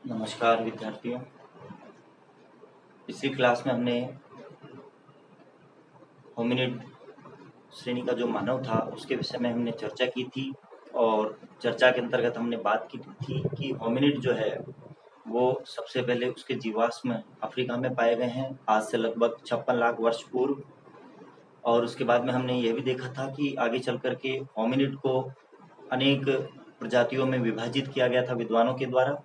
नमस्कार विद्यार्थियों। पिछली क्लास में हमने होमिनिड श्रेणी का जो मानव था उसके विषय में हमने चर्चा की थी और चर्चा के अंतर्गत हमने बात की थी कि होमिनिड जो है वो सबसे पहले उसके जीवाश्म अफ्रीका में पाए गए हैं आज से लगभग 56 लाख वर्ष पूर्व। और उसके बाद में हमने यह भी देखा था कि आगे चल कर के होमिनिड को अनेक प्रजातियों में विभाजित किया गया था विद्वानों के द्वारा,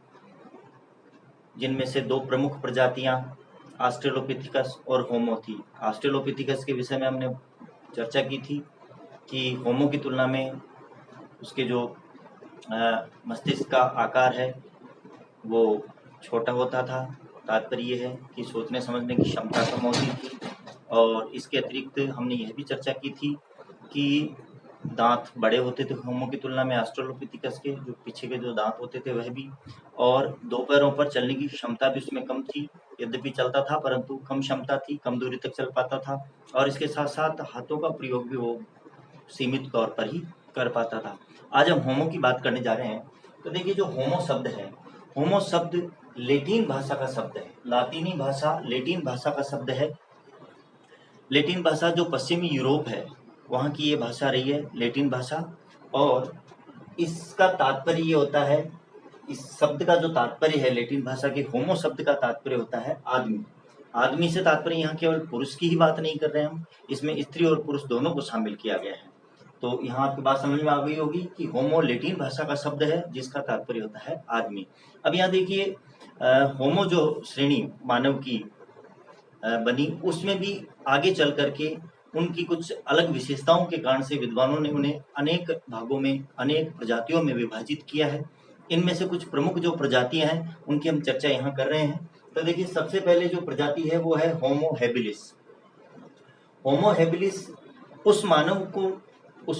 जिनमें से दो प्रमुख प्रजातियां ऑस्ट्रेलोपिथिकस और होमो थी। ऑस्ट्रेलोपिथिकस के विषय में हमने चर्चा की थी कि होमो की तुलना में उसके जो मस्तिष्क का आकार है वो छोटा होता था। तात्पर्य ये है कि सोचने समझने की क्षमता कम होती थी। और इसके अतिरिक्त हमने यह भी चर्चा की थी कि दांत बड़े होते थे होमो की तुलना में ऑस्ट्रेलोपिथिकस के, जो पीछे के जो दांत होते थे वह भी, और दो पैरों पर चलने की क्षमता भी उसमें कम थी। यद्यपि चलता था परंतु कम क्षमता थी, कम दूरी तक चल पाता था। और इसके साथ साथ हाथों का प्रयोग भी वो सीमित तौर पर ही कर पाता था। आज हम होमो की बात करने जा रहे हैं। तो देखिए, जो होमो शब्द है, होमो शब्द लैटिन भाषा का शब्द है, लातीनी भाषा लैटिन भाषा का शब्द है। लैटिन भाषा जो पश्चिमी यूरोप है वहाँ की ये भाषा रही है, लैटिन भाषा। और इसका तात्पर्य ये होता है, इस शब्द का जो तात्पर्य है लैटिन भाषा के होमो शब्द का तात्पर्य होता है आदमी। आदमी से तात्पर्य यहाँ केवल पुरुष की ही बात नहीं कर रहे हैं हम, इसमें स्त्री और पुरुष दोनों को शामिल किया गया है। तो यहाँ आपकी बात समझ में आ गई होगी कि होमो लैटिन भाषा का शब्द है जिसका तात्पर्य होता है आदमी। अब यहाँ देखिए, होमो जो श्रेणी मानव की बनी, उसमें भी आगे चल करके उनकी कुछ अलग विशेषताओं के कारण से विद्वानों ने उन्हें अनेक भागों में, अनेक प्रजातियों में विभाजित किया है। इनमें से कुछ प्रमुख जो प्रजातियां हैं उनकी हम चर्चा यहाँ कर रहे हैं। तो देखिए, सबसे पहले जो प्रजाति है वो है होमो हैबिलिस। होमो हैबिलिस उस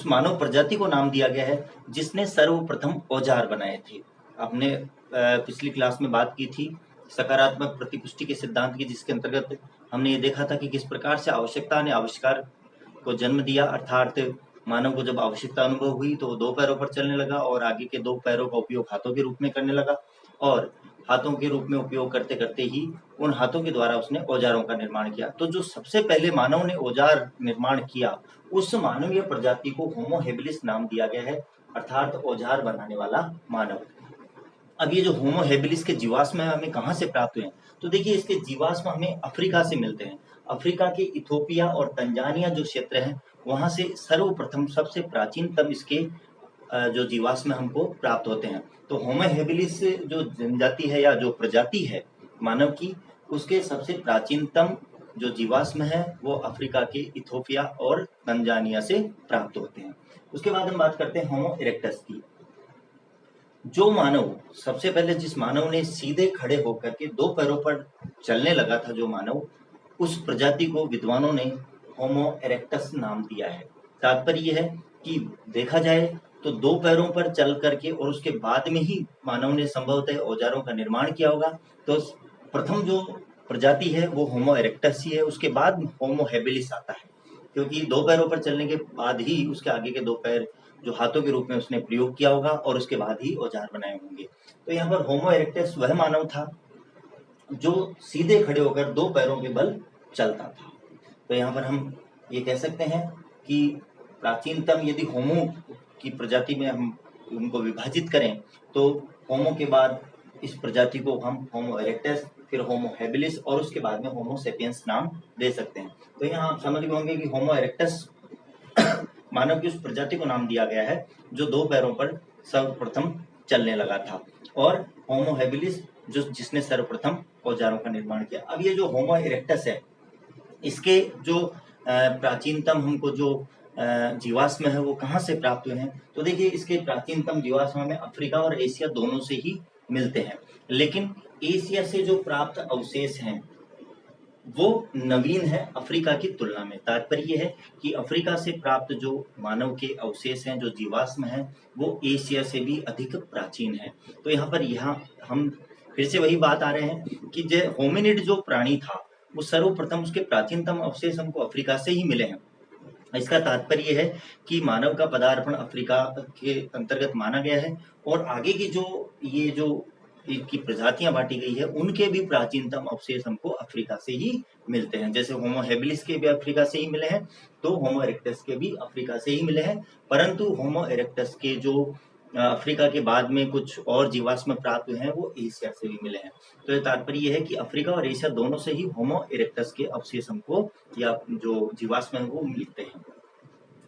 मानव प्रजाति को नाम दिया गया है जिसने सर्वप्रथम औजार बनाए थे। आपने पिछली क्लास में बात की थी सकारात्मक प्रतिपुष्टि के सिद्धांत की, जिसके अंतर्गत हमने ये देखा था कि किस प्रकार से आवश्यकता ने आविष्कार को जन्म दिया। अर्थात मानव को जब आवश्यकता अनुभव हुई तो वो दो पैरों पर चलने लगा और आगे के दो पैरों का उपयोग हाथों के रूप में करने लगा। और हाथों के रूप में उपयोग करते करते ही उन हाथों के द्वारा उसने औजारों का निर्माण किया। तो जो सबसे पहले मानव ने औजार निर्माण किया उस मानवीय प्रजाति को होमो हैबिलिस नाम दिया गया है, अर्थात औजार बनाने वाला मानव। अब ये जो होमो हैबिलिस के जीवाश्म हमें कहाँ से प्राप्त हुए हैं? तो देखिए, इसके जीवाश्म हमें अफ्रीका से मिलते हैं। अफ्रीका के इथोपिया और तंजानिया जो क्षेत्र है वहां से सर्वप्रथम सबसे प्राचीनतम इसके जो जीवाश्म हमको प्राप्त होते हैं। तो होमो हैबिलिस जो जनजाति है या जो प्रजाति है मानव की, उसके सबसे प्राचीनतम जो जीवाश्म है वो अफ्रीका के इथोपिया और तंजानिया से प्राप्त होते हैं। उसके बाद हम बात करते हैं होमो इरेक्टस की। जो मानव सबसे पहले, जिस मानव ने सीधे खड़े होकर के दो पैरों पर चलने लगा था, जो मानव, उस प्रजाति को विद्वानों ने होमो इरेक्टस नाम दिया है। तात्पर्य यह है कि देखा जाए तो दो पैरों पर चल करके और उसके बाद में ही मानव ने संभवतः औजारों का निर्माण किया होगा। तो प्रथम जो प्रजाति है वो होमो इरेक्टस ही है, उसके बाद होमो हैबिलिस आता है, क्योंकि दो पैरों पर चलने के बाद ही उसके आगे के दो पैर जो हाथों के रूप में उसने प्रयोग किया होगा और उसके बाद ही औजार बनाए होंगे। तो यहाँ पर होमो इरेक्टस वह मानव था जो सीधे खड़े होकर दो पैरों के बल चलता था। तो यहाँ पर हम ये कह सकते हैं कि प्राचीनतम यदि होमो की प्रजाति में हम उनको विभाजित करें तो होमो के बाद इस प्रजाति को हम होमो इरेक्टस, फिर होमो हैबिलिस और उसके बाद में होमो सेपियंस नाम दे सकते हैं। तो यहाँ आप समझ गए होंगे कि होमो इरेक्टस मानव की उस प्रजाति को नाम दिया गया है जो दो पैरों पर सर्वप्रथम चलने लगा था, और होमो हैबिलिस जिसने सर्वप्रथम औजारों का निर्माण किया। अब ये जो होमो इरेक्टस है, इसके जो प्राचीनतम हमको जो जीवाश्म है वो कहाँ से प्राप्त हुए हैं? तो देखिए, इसके प्राचीनतम जीवाश्म हमें अफ्रीका और एशिया दोनों से ही मिलते हैं, लेकिन एशिया से जो प्राप्त अवशेष हैं वो नवीन है अफ्रीका की तुलना में। तात्पर्य है कि अफ्रीका से प्राप्त जो मानव के अवशेष हैं, जो जीवाश्म हैं, वो एशिया से भी अधिक प्राचीन है। तो यहाँ हम फिर से वही बात आ रहे हैं कि जो होमिनिड जो प्राणी था वो सर्वप्रथम उसके प्राचीनतम अवशेष हमको अफ्रीका से ही मिले हैं। इसका तात्पर्य है कि मानव का पदार्पण अफ्रीका के अंतर्गत माना गया है, और आगे की जो ये जो की प्रजातियां बांटी गई है उनके भी प्राचीनतम अवशेष हमको अफ्रीका से ही मिलते हैं। जैसे होमो हेबिलिस के भी अफ्रीका से ही मिले हैं, तो होमो इरेक्टस के भी अफ्रीका से ही मिले हैं। परंतु होमो इरेक्टस के जो अफ्रीका के बाद में कुछ और जीवाश्म प्राप्त हुए हैं वो एशिया से भी मिले हैं। तो ये तात्पर्य ये है कि अफ्रीका और एशिया दोनों से ही होमो इरेक्टस के अवशेष हमको या जो जीवाश्म है वो मिलते हैं।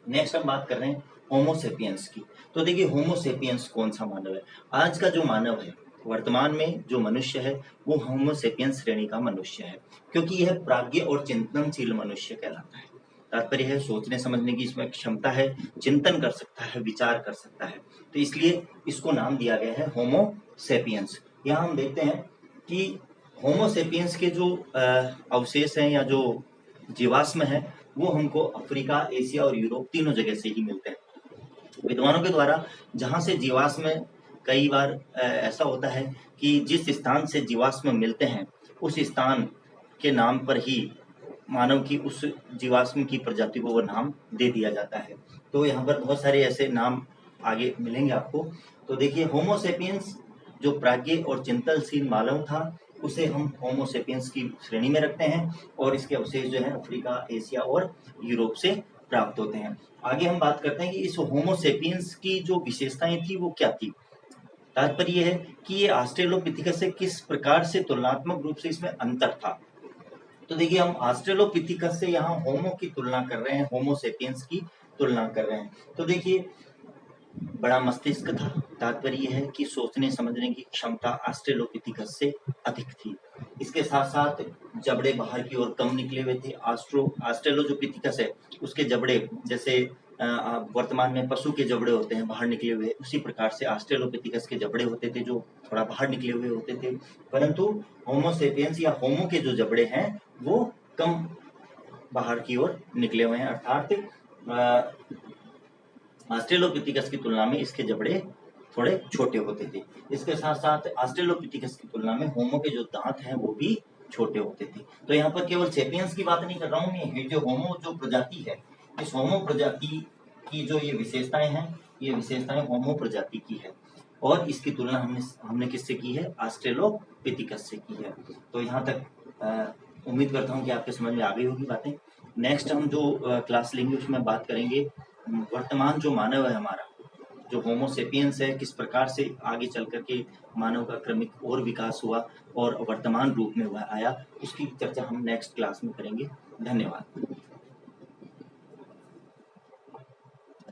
नेक्स्ट हम बात कर रहे हैं होमोसेपियंस की। तो देखिए होमोसेपियंस कौन सा मानव है? आज का जो मानव है, वर्तमान में जो मनुष्य है वो होमोसेपियंस श्रेणी का मनुष्य है, क्योंकि यह प्राज्ञ और चिंतनशील मनुष्य कहलाता है। तात्पर्य है सोचने समझने की इसमें क्षमता है, चिंतन कर सकता है, विचार कर सकता है, तो इसलिए इसको नाम दिया गया है होमोसेपियंस। यहाँ हम देखते हैं कि होमोसेपियंस के जो अवशेष हैं या जो जीवाश्म है वो हमको अफ्रीका, एशिया और यूरोप तीनों जगह से ही मिलते हैं। विद्वानों के द्वारा जहाँ से जीवाश्म कई बार ऐसा होता है कि जिस स्थान से जीवाश्म मिलते हैं उस स्थान के नाम पर ही मानव की उस जीवाश्म की प्रजाति को वो नाम दे दिया जाता है। तो यहाँ पर बहुत सारे ऐसे नाम आगे मिलेंगे आपको। तो देखिए होमोसेपियंस जो प्राज्ञ और चिंतनशील मानव था उसे हम होमोसेपियंस की श्रेणी में रखते हैं और इसके अवशेष जो है अफ्रीका, एशिया और यूरोप से प्राप्त होते हैं। आगे हम बात करते हैं कि इस होमोसेपियंस की जो विशेषताएं थी वो क्या थी। तात्पर्य यह है कि ये ऑस्ट्रेलोपिथिकस से किस प्रकार से तुलनात्मक रूप से इसमें अंतर था। तो देखिए हम ऑस्ट्रेलोपिथिकस से यहाँ होमो की तुलना कर रहे हैं, होमोसेपियंस की तुलना कर रहे हैं। तो देखिए बड़ा मस्तिष्क था, तात्पर्य यह है कि सोचने समझने की क्षमता ऑस्ट्रेलोपिथिकस से अधिक थी। इसके साथ साथ जबड़े बाहर की ओर कम निकले हुए थे। ऑस्ट्रेलोपिथिकस है उसके जबड़े जैसे वर्तमान में पशु के जबड़े होते हैं बाहर निकले हुए, उसी प्रकार से ऑस्ट्रेलोपिथिकस के जबड़े होते थे जो थोड़ा बाहर निकले हुए होते थे। परंतु होमोसेपियंस या होमो के जो जबड़े हैं वो कम बाहर की ओर निकले हुए हैं, अर्थात ऑस्ट्रेलोपिथिकस की तुलना में इसके जबड़े थोड़े छोटे होते थे। इसके साथ साथ ऑस्ट्रेलोपिथिकस की तुलना में होमो के जो दांत हैं वो भी छोटे होते थे। तो यहाँ पर केवल सेपियंस की बात नहीं कर रहा हूँ मैं, ये जो होमो जो प्रजाति है, इस होमो प्रजाति की जो ये विशेषताएं हैं, ये विशेषताएं होमो प्रजाति की है और इसकी तुलना हमने किससे की है? ऑस्ट्रेलोपिथिकस से की है। तो यहाँ तक उम्मीद करता हूँ कि आपके समझ में आ गई होगी बातें। नेक्स्ट हम जो क्लास लेंगे उसमें बात करेंगे वर्तमान जो मानव है हमारा, जो होमोसेपियंस है, किस प्रकार से आगे चल करके मानव का क्रमिक और विकास हुआ और वर्तमान रूप में हुआ आया, उसकी चर्चा हम नेक्स्ट क्लास में करेंगे। धन्यवाद।